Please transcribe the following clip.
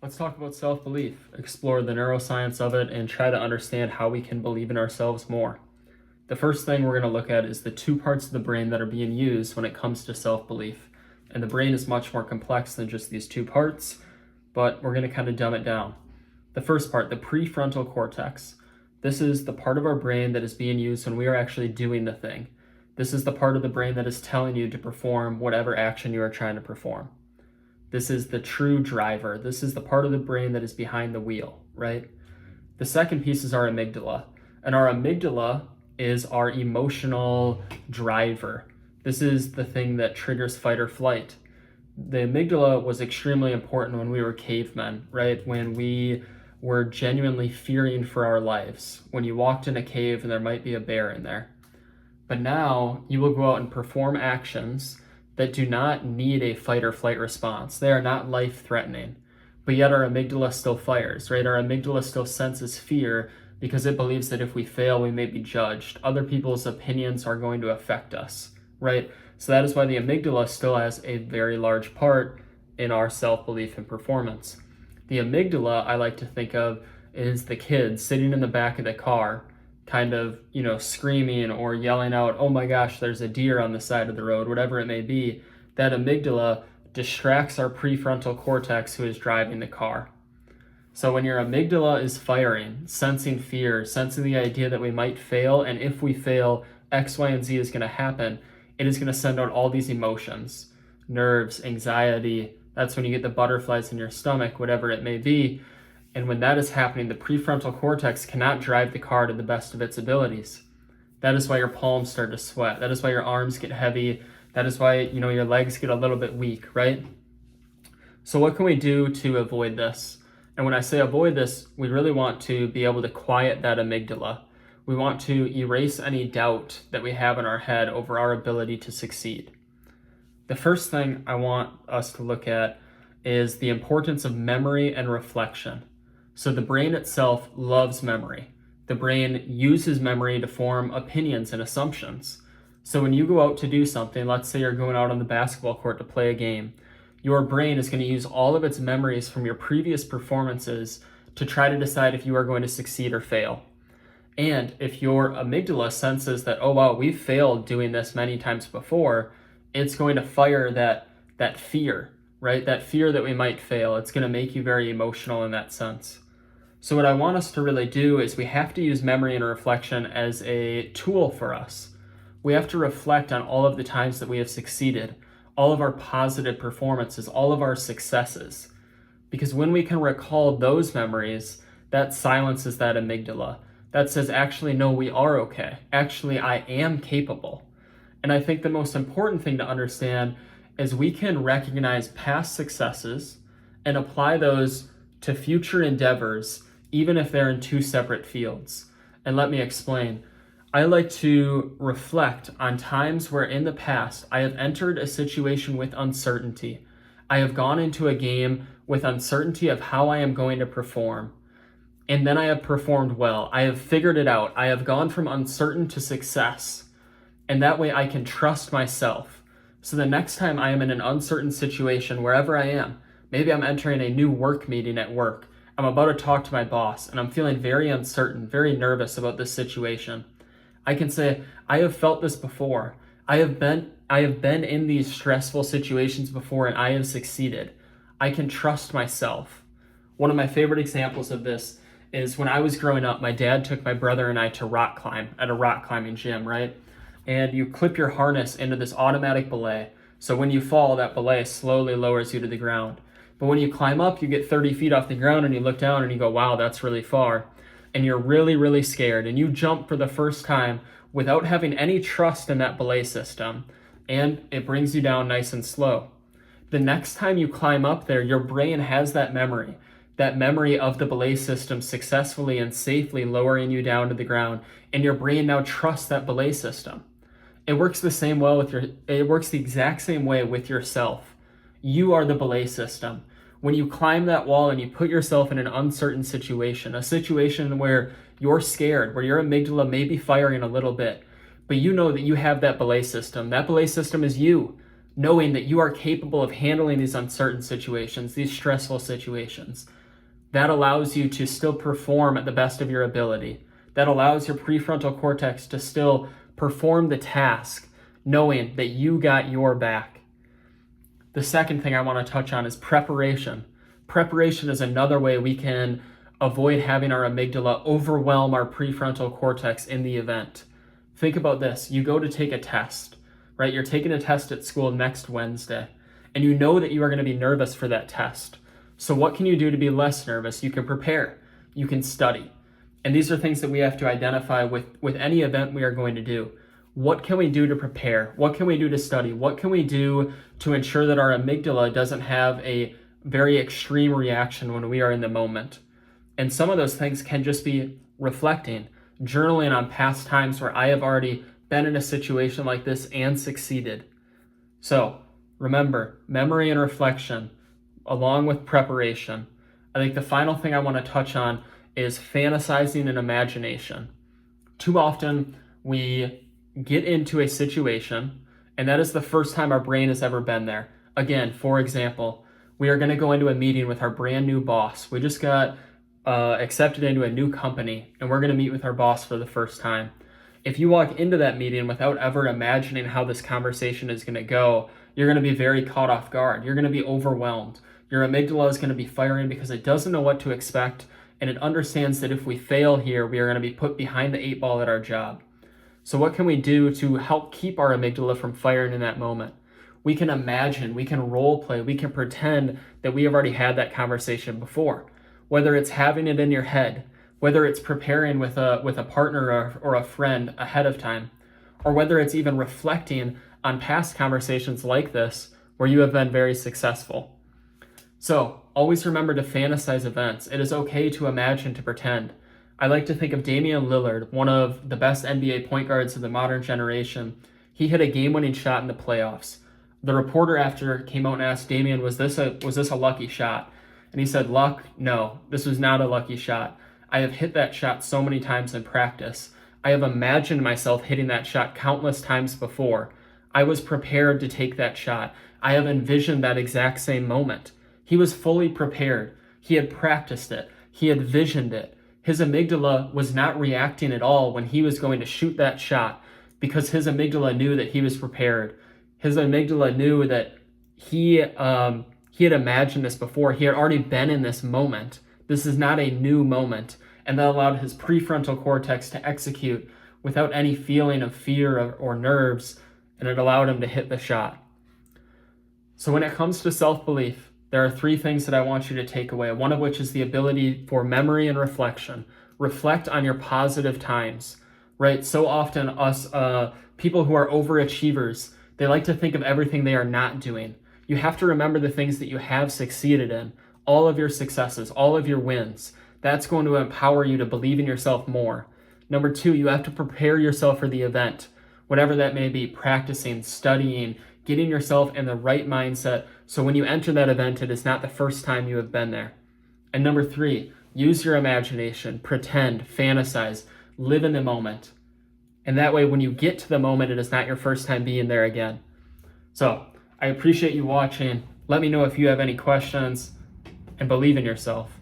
Let's talk about self-belief, explore the neuroscience of it, and try to understand how we can believe in ourselves more. The first thing we're going to look at is the two parts of the brain that are being used when it comes to self-belief. And the brain is much more complex than just these two parts, but we're going to kind of dumb it down. The first part, the prefrontal cortex. This is the part of our brain that is being used when we are actually doing the thing. This is the part of the brain that is telling you to perform whatever action you are trying to perform. This is the true driver. This is the part of the brain that is behind the wheel, right? The second piece is our amygdala. And our amygdala is our emotional driver. This is the thing that triggers fight or flight. The amygdala was extremely important when we were cavemen, right? When we were genuinely fearing for our lives. When you walked in a cave and there might be a bear in there. But now you will go out and perform actions that do not need a fight or flight response. They are not life-threatening, but yet our amygdala still fires, right? Our amygdala still senses fear because it believes that if we fail, we may be judged. Other people's opinions are going to affect us, right? So that is why the amygdala still has a very large part in our self-belief and performance. The amygdala, I like to think of, is the kid sitting in the back of the car, kind of, screaming or yelling out, oh my gosh, there's a deer on the side of the road, whatever it may be. That amygdala distracts our prefrontal cortex who is driving the car. So when your amygdala is firing, sensing fear, sensing the idea that we might fail, and if we fail, X, Y, and Z is going to happen, it is going to send out all these emotions, nerves, anxiety. That's when you get the butterflies in your stomach, whatever it may be. And when that is happening, the prefrontal cortex cannot drive the car to the best of its abilities. That is why your palms start to sweat. That is why your arms get heavy. That is why, your legs get a little bit weak, right? So what can we do to avoid this? And when I say avoid this, we really want to be able to quiet that amygdala. We want to erase any doubt that we have in our head over our ability to succeed. The first thing I want us to look at is the importance of memory and reflection. So the brain itself loves memory. The brain uses memory to form opinions and assumptions. So when you go out to do something, let's say you're going out on the basketball court to play a game, your brain is going to use all of its memories from your previous performances to try to decide if you are going to succeed or fail. And if your amygdala senses that, oh wow, we've failed doing this many times before, it's going to fire that fear, right? That fear that we might fail. It's going to make you very emotional in that sense. So what I want us to really do is we have to use memory and reflection as a tool for us. We have to reflect on all of the times that we have succeeded, all of our positive performances, all of our successes. Because when we can recall those memories, that silences that amygdala. That says, actually, no, we are okay. Actually, I am capable. And I think the most important thing to understand is we can recognize past successes and apply those to future endeavors, even if they're in two separate fields. And let me explain. I like to reflect on times where in the past I have entered a situation with uncertainty. I have gone into a game with uncertainty of how I am going to perform. And then I have performed well. I have figured it out. I have gone from uncertain to success. And that way I can trust myself. So the next time I am in an uncertain situation, wherever I am, maybe I'm entering a new work meeting at work, I'm about to talk to my boss, and I'm feeling very uncertain, very nervous about this situation. I can say, I have felt this before. I have been in these stressful situations before, and I have succeeded. I can trust myself. One of my favorite examples of this is when I was growing up, my dad took my brother and I to rock climb at a rock climbing gym, right? And you clip your harness into this automatic belay. So when you fall, that belay slowly lowers you to the ground. But when you climb up, you get 30 feet off the ground and you look down and you go, wow, that's really far. And you're really, really scared. And you jump for the first time without having any trust in that belay system. And it brings you down nice and slow. The next time you climb up there, your brain has that memory of the belay system successfully and safely lowering you down to the ground. And your brain now trusts that belay system. It works the exact same way with yourself. You are the belay system. When you climb that wall and you put yourself in an uncertain situation, a situation where you're scared, where your amygdala may be firing a little bit, but you know that you have that belay system. That belay system is you. knowing that you are capable of handling these uncertain situations, these stressful situations. That allows you to still perform at the best of your ability. That allows your prefrontal cortex to still perform the task, knowing that you got your back. The second thing I want to touch on is preparation. Preparation is another way we can avoid having our amygdala overwhelm our prefrontal cortex in the event. Think about this. You go to take a test, right? You're taking a test at school next Wednesday, and you know that you are going to be nervous for that test. So what can you do to be less nervous? You can prepare. You can study. And these are things that we have to identify with any event we are going to do. What can we do to prepare? What can we do to study? What can we do to ensure that our amygdala doesn't have a very extreme reaction when we are in the moment? And some of those things can just be reflecting, journaling on past times where I have already been in a situation like this and succeeded. So remember, memory and reflection, along with preparation. I think the final thing I want to touch on is fantasizing and imagination. Too often we get into a situation, and that is the first time our brain has ever been there. Again, for example, we are going to go into a meeting with our brand new boss. We just got accepted into a new company, and we're going to meet with our boss for the first time. If you walk into that meeting without ever imagining how this conversation is going to go, you're going to be very caught off guard. You're going to be overwhelmed. Your amygdala is going to be firing because it doesn't know what to expect, and it understands that if we fail here, we are going to be put behind the 8 ball at our job. So what can we do to help keep our amygdala from firing in that moment? We can imagine, we can role play, we can pretend that we have already had that conversation before. Whether it's having it in your head, whether it's preparing with a partner or a friend ahead of time, or whether it's even reflecting on past conversations like this where you have been very successful. So always remember to fantasize events. It is okay to imagine, to pretend. I like to think of Damian Lillard, one of the best NBA point guards of the modern generation. He hit a game-winning shot in the playoffs. The reporter after came out and asked Damian, was this a lucky shot? And he said, luck? No, this was not a lucky shot. I have hit that shot so many times in practice. I have imagined myself hitting that shot countless times before. I was prepared to take that shot. I have envisioned that exact same moment. He was fully prepared. He had practiced it. He had visioned it. His amygdala was not reacting at all when he was going to shoot that shot because his amygdala knew that he was prepared. His amygdala knew that he had imagined this before. He had already been in this moment. This is not a new moment. And that allowed his prefrontal cortex to execute without any feeling of fear or nerves, and it allowed him to hit the shot. So when it comes to self-belief, there are 3 things that I want you to take away, one of which is the ability for memory and reflection. Reflect on your positive times, right? So often us people who are overachievers, they like to think of everything they are not doing. You have to remember the things that you have succeeded in, all of your successes, all of your wins. That's going to empower you to believe in yourself more. Number 2, you have to prepare yourself for the event, whatever that may be, practicing, studying, getting yourself in the right mindset so when you enter that event, it is not the first time you have been there. And number 3, use your imagination, pretend, fantasize, live in the moment. And that way, when you get to the moment, it is not your first time being there again. So I appreciate you watching. Let me know if you have any questions, and believe in yourself.